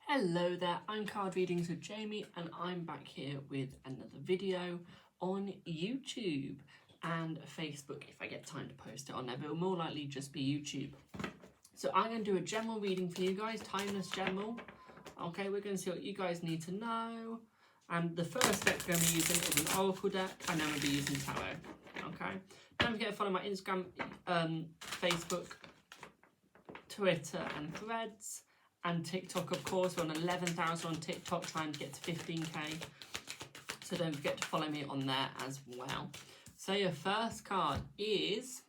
Hello there, I'm Card Readings with Jamie and I'm back here with another video on YouTube and Facebook if I get time to post it on there, but it will more likely just be YouTube. So I'm going to do a general reading for you guys, timeless general. Okay, we're going to see what you guys need to know. And the first deck we're going to be using is an Oracle deck and then we'll be using Tarot. Okay, don't forget to follow my Instagram, Facebook, Twitter and Threads. And TikTok, of course, we're on 11,000 on TikTok, trying to get to 15k. So don't forget to follow me on there as well. So your first card is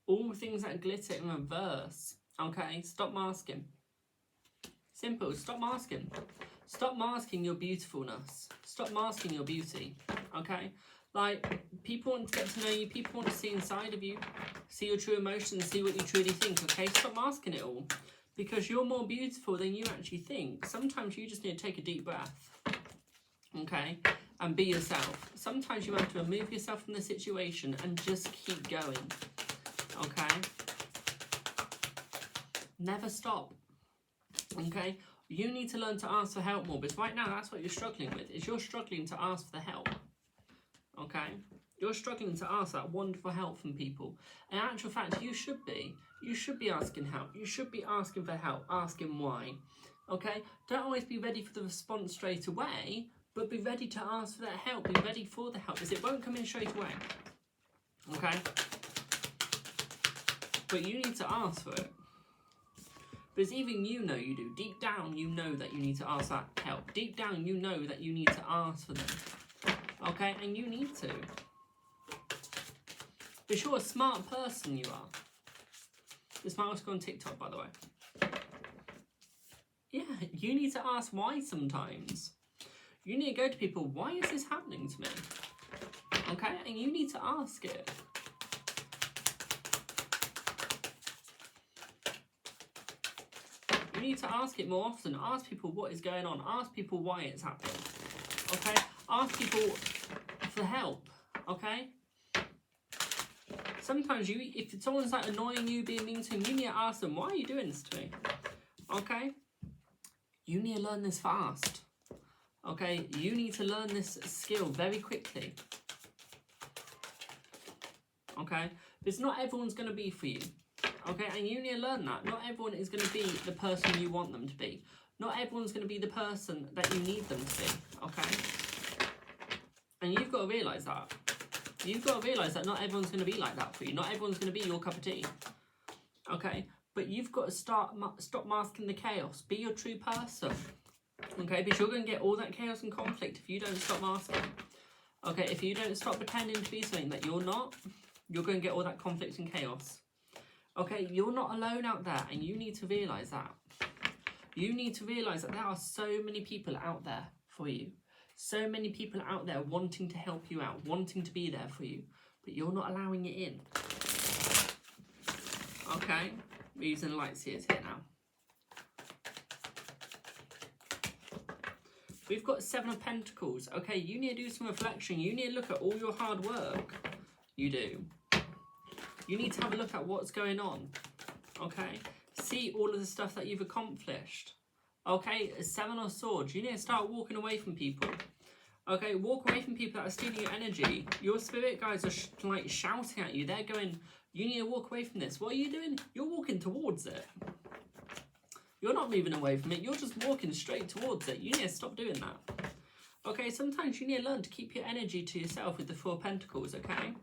All Things That Glitter in Reverse. Okay, stop masking. Simple, stop masking. Stop masking your beautifulness. Stop masking your beauty. Okay? Like, people want to get to know you. People want to see inside of you. See your true emotions. See what you truly think. Okay? Stop masking it all. Because you're more beautiful than you actually think. Sometimes you just need to take a deep breath, okay, and be yourself. Sometimes you have to remove yourself from the situation and just keep going, okay? Never stop, okay? You need to learn to ask for help more, because right now that's what you're struggling with, is you're struggling to ask for the help, okay? You're struggling to ask that wonderful help from people. In actual fact, you should be. You should be asking help. You should be asking for help, asking why. Okay? Don't always be ready for the response straight away, but be ready to ask for that help. Be ready for the help, because it won't come in straight away. Okay? But you need to ask for it. Because even you know you do. Deep down, you know that you need to ask that help. Deep down, you know that you need to ask for them. Okay? And you need to. Because you're a smart person, you are. The smartest go on TikTok, by the way. Yeah, you need to ask why sometimes. You need to go to people, why is this happening to me? Okay, and you need to ask it. You need to ask it more often. Ask people what is going on. Ask people why it's happening. Okay, ask people for help. Okay. Sometimes if someone's like annoying you, being mean to them, you need to ask them, why are you doing this to me? Okay? You need to learn this fast. Okay? You need to learn this skill very quickly. Okay? Because not everyone's going to be for you. Okay? And you need to learn that. Not everyone is going to be the person you want them to be. Not everyone's going to be the person that you need them to be. Okay? And you've got to realise that. You've got to realise that not everyone's going to be like that for you. Not everyone's going to be your cup of tea. Okay? But you've got to stop masking the chaos. Be your true person. Okay? Because you're going to get all that chaos and conflict if you don't stop masking. Okay? If you don't stop pretending to be something that you're not, you're going to get all that conflict and chaos. Okay? You're not alone out there, and you need to realise that. You need to realise that there are so many people out there for you. So many people out there wanting to help you out, wanting to be there for you, but you're not allowing it in. Okay, we're using light seers here now. We've got 7 of Pentacles. Okay, you need to do some reflection. You need to look at all your hard work. You do. You need to have a look at what's going on. Okay, see all of the stuff that you've accomplished. Okay, 7 of Swords. You need to start walking away from people. Okay, walk away from people that are stealing your energy. Your spirit guides are like shouting at you. They're going, you need to walk away from this. What are you doing? You're walking towards it. You're not moving away from it. You're just walking straight towards it. You need to stop doing that. Okay, sometimes you need to learn to keep your energy to yourself with the 4 of Pentacles, okay?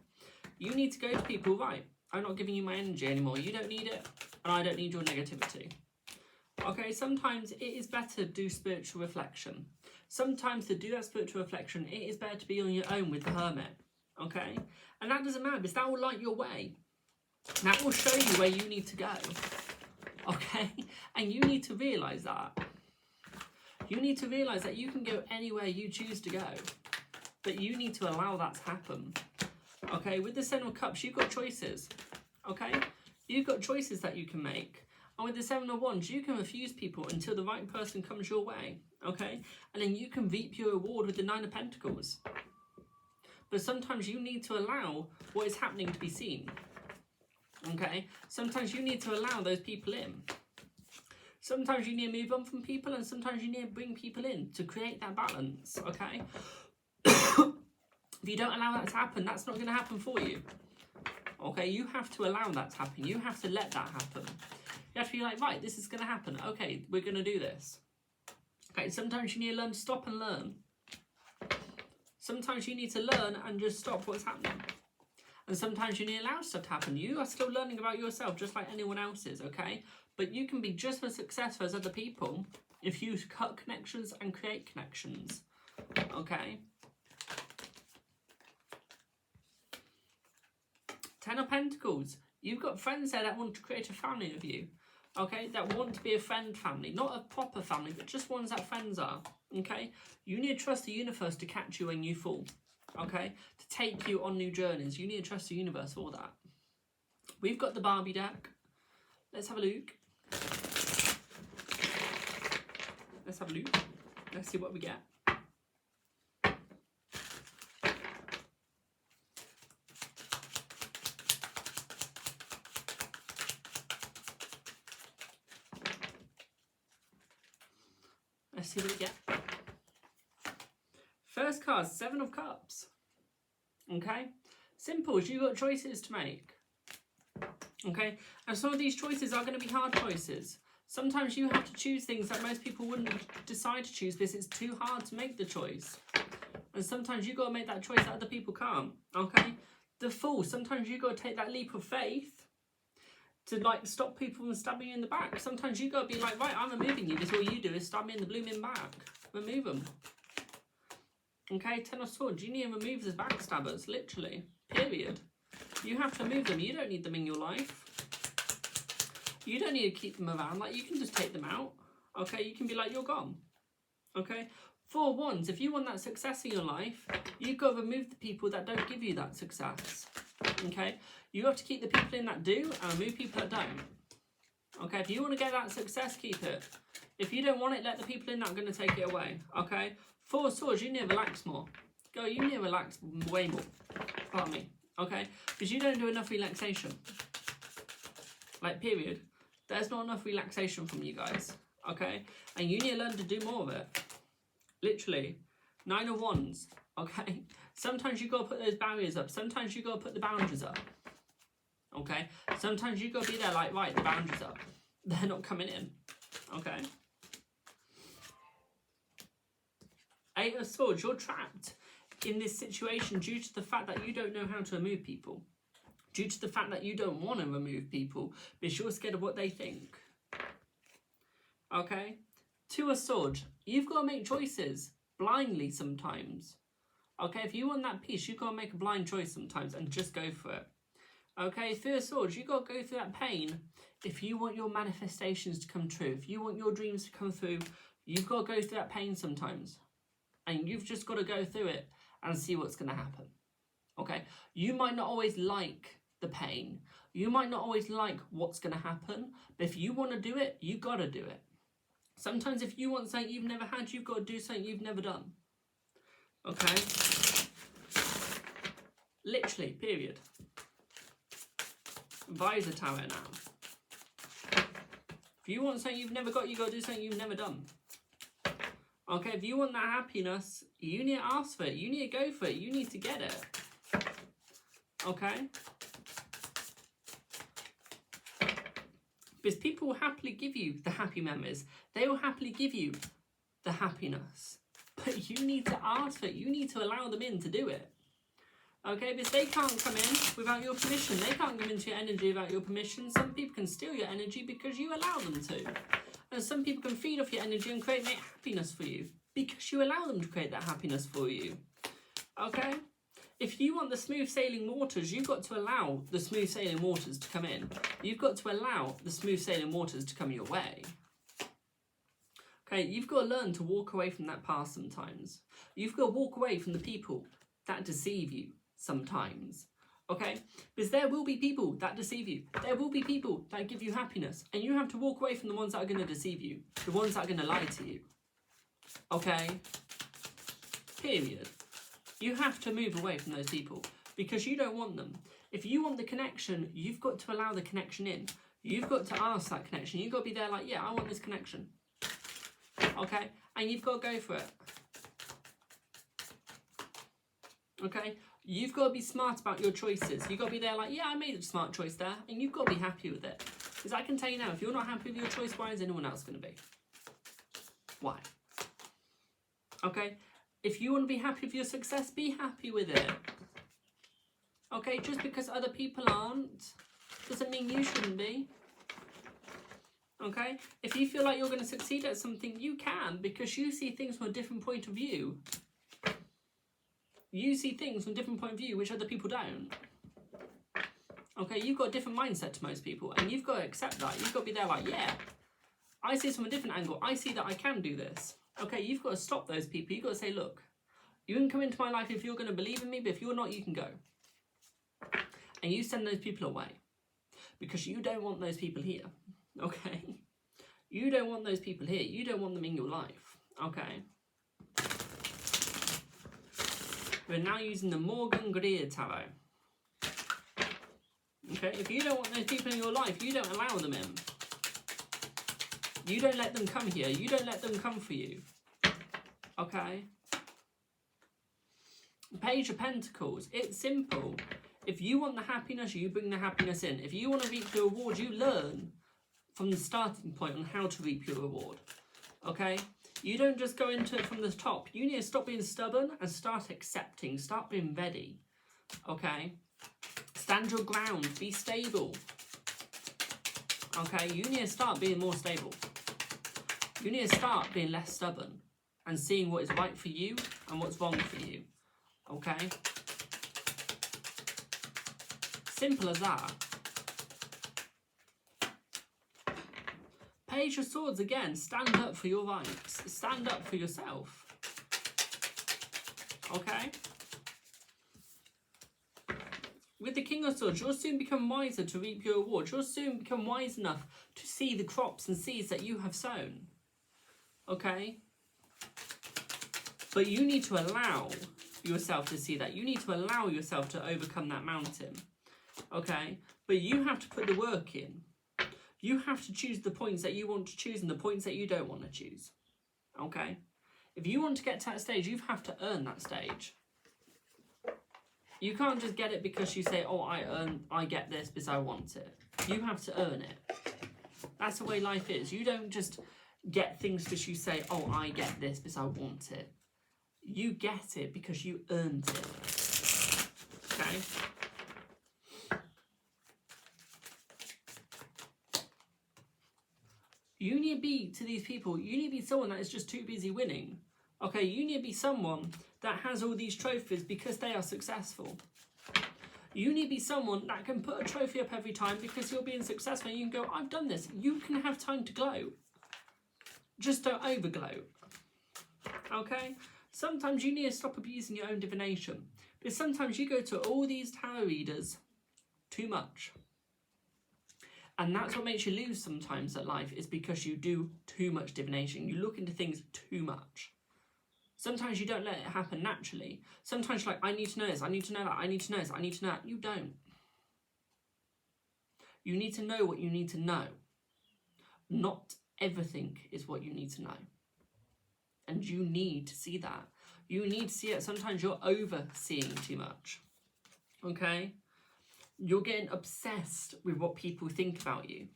You need to go to people, right, I'm not giving you my energy anymore. You don't need it, and I don't need your negativity. Okay, sometimes it is better to do spiritual reflection. Sometimes to do that spiritual reflection, it is better to be on your own with the Hermit. Okay? And that doesn't matter, because that will light your way. That will show you where you need to go. Okay? And you need to realise that. You need to realise that you can go anywhere you choose to go. But you need to allow that to happen. Okay? With the 7 of Cups, you've got choices. Okay? You've got choices that you can make. And with the 7 of Wands, you can refuse people until the right person comes your way, okay? And then you can reap your reward with the 9 of Pentacles. But sometimes you need to allow what is happening to be seen, okay? Sometimes you need to allow those people in. Sometimes you need to move on from people, and sometimes you need to bring people in to create that balance, okay? If you don't allow that to happen, that's not going to happen for you. Okay, you have to allow that to happen. You have to let that happen. You have to be like, right, this is going to happen. Okay, we're going to do this. Okay, sometimes you need to learn to stop and learn. Sometimes you need to learn and just stop what's happening. And sometimes you need to allow stuff to happen. You are still learning about yourself just like anyone else is, okay? But you can be just as successful as other people if you cut connections and create connections, okay? 10 of Pentacles. You've got friends there that want to create a family with you, okay? That want to be a friend family. Not a proper family, but just ones that friends are, okay? You need to trust the universe to catch you when you fall, okay? To take you on new journeys. You need to trust the universe for that. We've got the Barbie deck. Let's have a look. Let's have a look. Let's see what we get. Let's see what we get. First card, 7 of Cups. Okay? Simple, you've got choices to make. Okay? And some of these choices are going to be hard choices. Sometimes you have to choose things that most people wouldn't decide to choose because it's too hard to make the choice. And sometimes you've got to make that choice that other people can't. Okay? The Fool, sometimes you've got to take that leap of faith to like stop people from stabbing you in the back. Sometimes you got to be like, right, I'm removing you. This all you do is stab me in the blooming back. Remove them. Okay, 10 of Swords. You need to remove the backstabbers, literally. Period. You have to remove them. You don't need them in your life. You don't need to keep them around. Like, you can just take them out. Okay, you can be like, you're gone. Okay, 4 of Wands. If you want that success in your life, you've got to remove the people that don't give you that success. Okay, you have to keep the people in that do and remove people that don't. Okay, if you want to get that success, keep it. If you don't want it, let the people in that are going to take it away. Okay, 4 of Swords. You need to relax more. Go, you need to relax way more. Pardon me. Okay, because you don't do enough relaxation. Like, period. There's not enough relaxation from you guys. Okay, and you need to learn to do more of it. Literally. 9 of Wands. Okay, sometimes you got to put those barriers up. Sometimes you got to put the boundaries up. Okay, sometimes you got to be there like, right, the boundaries up. They're not coming in. Okay. 8 of Swords. You're trapped in this situation due to the fact that you don't know how to remove people. Due to the fact that you don't want to remove people because you're scared of what they think. Okay? 2 of Swords. You've got to make choices blindly sometimes. Okay? If you want that peace, you've got to make a blind choice sometimes and just go for it. Okay? 3 of Swords. You've got to go through that pain if you want your manifestations to come true. If you want your dreams to come through, you've got to go through that pain sometimes. And you've just got to go through it and see what's going to happen. Okay? You might not always like the pain. You might not always like what's going to happen. But if you want to do it, you got to do it. Sometimes if you want something you've never had, you've got to do something you've never done. Okay? Literally, period. Visor Tower now. If you want something you've never got, you got to do something you've never done. Okay, if you want that happiness, you need to ask for it. You need to go for it. You need to get it. Okay? Because people will happily give you the happy memories. They will happily give you the happiness. But you need to ask for it. You need to allow them in to do it. Okay, because they can't come in without your permission. They can't come into your energy without your permission. Some people can steal your energy because you allow them to. And some people can feed off your energy and make happiness for you because you allow them to create that happiness for you. Okay? If you want the smooth sailing waters, you've got to allow the smooth sailing waters to come in. You've got to allow the smooth sailing waters to come your way. Okay, you've got to learn to walk away from that past sometimes. You've got to walk away from the people that deceive you sometimes. Okay? Because there will be people that deceive you. There will be people that give you happiness. And you have to walk away from the ones that are going to deceive you. The ones that are going to lie to you. Okay? Period. You have to move away from those people. Because you don't want them. If you want the connection, you've got to allow the connection in. You've got to ask that connection. You've got to be there like, yeah, I want this connection. Okay? And you've got to go for it. Okay? You've got to be smart about your choices. You've got to be there like, yeah, I made a smart choice there. And you've got to be happy with it. Because I can tell you now, if you're not happy with your choice, why is anyone else going to be? Why? Okay? If you want to be happy with your success, be happy with it. Okay? Just because other people aren't, doesn't mean you shouldn't be. Okay? If you feel like you're going to succeed at something, you can, because you see things from a different point of view. You see things from a different point of view, which other people don't. Okay? You've got a different mindset to most people, and you've got to accept that. You've got to be there like, yeah, I see this from a different angle. I see that I can do this. Okay? You've got to stop those people. You've got to say, look, you can come into my life if you're going to believe in me, but if you're not, you can go. And you send those people away. Because you don't want those people here. Okay? You don't want those people here. You don't want them in your life. Okay? We're now using the Morgan Greer Tarot. Okay? If you don't want those people in your life, you don't allow them in. You don't let them come here. You don't let them come for you. Okay? Page of Pentacles. It's simple. If you want the happiness, you bring the happiness in. If you want to reap your reward, you learn from the starting point on how to reap your reward. Okay? You don't just go into it from the top. You need to stop being stubborn and start accepting. Start being ready. Okay? Stand your ground. Be stable. Okay? You need to start being more stable. You need to start being less stubborn and seeing what is right for you and what's wrong for you. Okay? Simple as that. Page of Swords again. Stand up for your rights. Stand up for yourself. Okay? With the King of Swords, you'll soon become wiser to reap your reward. You'll soon become wise enough to see the crops and seeds that you have sown. Okay? But you need to allow yourself to see that. You need to allow yourself to overcome that mountain. Okay? But you have to put the work in. You have to choose the points that you want to choose and the points that you don't want to choose. Okay? If you want to get to that stage, you have to earn that stage. You can't just get it because you say, oh, I get this because I want it. You have to earn it. That's the way life is. You don't just get things because you say, oh, I get this because I want it. You get it because you earned it. Okay? You need to be, to these people, you need to be someone that is just too busy winning. Okay, you need to be someone that has all these trophies because they are successful. You need to be someone that can put a trophy up every time because you're being successful. You can go, I've done this. You can have time to glow. Just don't overglow. Okay? Sometimes you need to stop abusing your own divination. Because sometimes you go to all these tarot readers too much. And that's what makes you lose sometimes at life, is because you do too much divination. You look into things too much. Sometimes you don't let it happen naturally. Sometimes you're like, I need to know this, I need to know that, I need to know this, I need to know that. You don't. You need to know what you need to know. Not everything is what you need to know. And you need to see that. You need to see it. Sometimes you're overseeing too much. Okay? You're getting obsessed with what people think about you.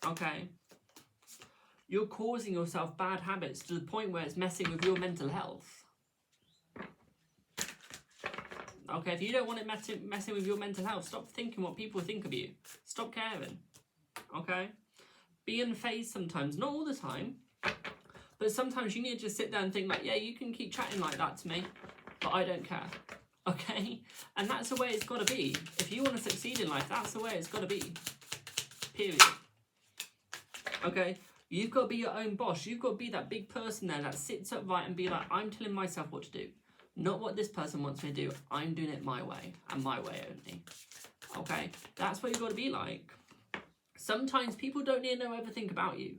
Okay? You're causing yourself bad habits to the point where it's messing with your mental health. Okay, if you don't want it messing with your mental health, stop thinking what people think of you. Stop caring. Okay? Be unfazed sometimes. Not all the time. But sometimes you need to just sit there and think like, yeah, you can keep chatting like that to me, but I don't care. Okay? And that's the way it's got to be. If you want to succeed in life, that's the way it's got to be. Period. Okay? You've got to be your own boss. You've got to be that big person there that sits upright and be like, I'm telling myself what to do. Not what this person wants me to do. I'm doing it my way and my way only. Okay? That's what you've got to be like. Sometimes people don't need to know everything about you.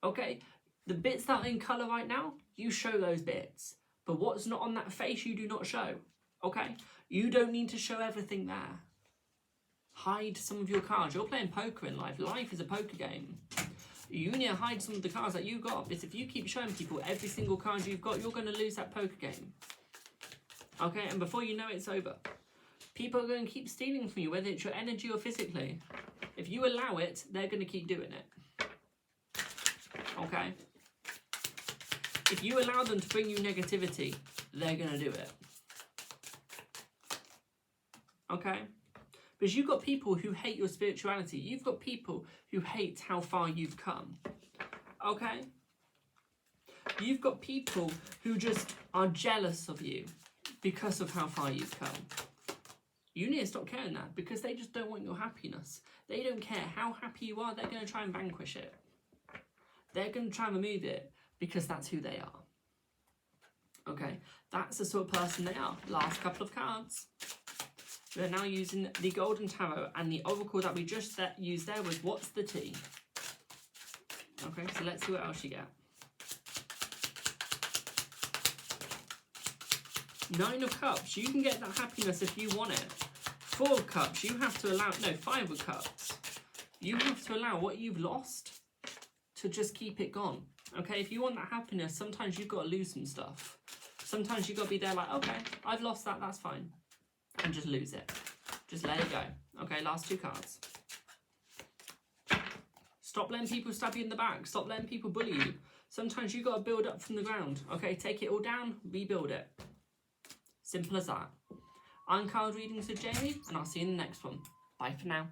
Okay? The bits that are in colour right now, you show those bits. But what's not on that face, you do not show. Okay? You don't need to show everything there. Hide some of your cards. You're playing poker in life. Life is a poker game. You need to hide some of the cards that you got, because if you keep showing people every single card you've got, you're going to lose that poker game. Okay, and before you know it, it's over. People are going to keep stealing from you, whether it's your energy or physically. If you allow it, they're going to keep doing it. Okay? If you allow them to bring you negativity, they're going to do it. Okay? Because you've got people who hate your spirituality. You've got people who hate how far you've come. Okay? You've got people who just are jealous of you because of how far you've come. You need to stop caring that, because they just don't want your happiness. They don't care how happy you are. They're going to try and vanquish it. They're going to try and remove it because that's who they are. Okay? That's the sort of person they are. Last couple of cards. We're now using the Golden Tarot, and the Oracle that we just used there was What's the Tea? Okay, so let's see what else you get. Nine of Cups, you can get that happiness if you want it. Four of Cups, you have to allow, no, Five of Cups. You have to allow what you've lost to just keep it gone. Okay, if you want that happiness, sometimes you've got to lose some stuff. Sometimes you've got to be there like, okay, I've lost that, that's fine. And just lose it. Just let it go. Okay, last two cards. Stop letting people stab you in the back. Stop letting people bully you. Sometimes you've got to build up from the ground. Okay, take it all down, rebuild it. Simple as that. I'm Card Readings with Jamie, and I'll see you in the next one. Bye for now.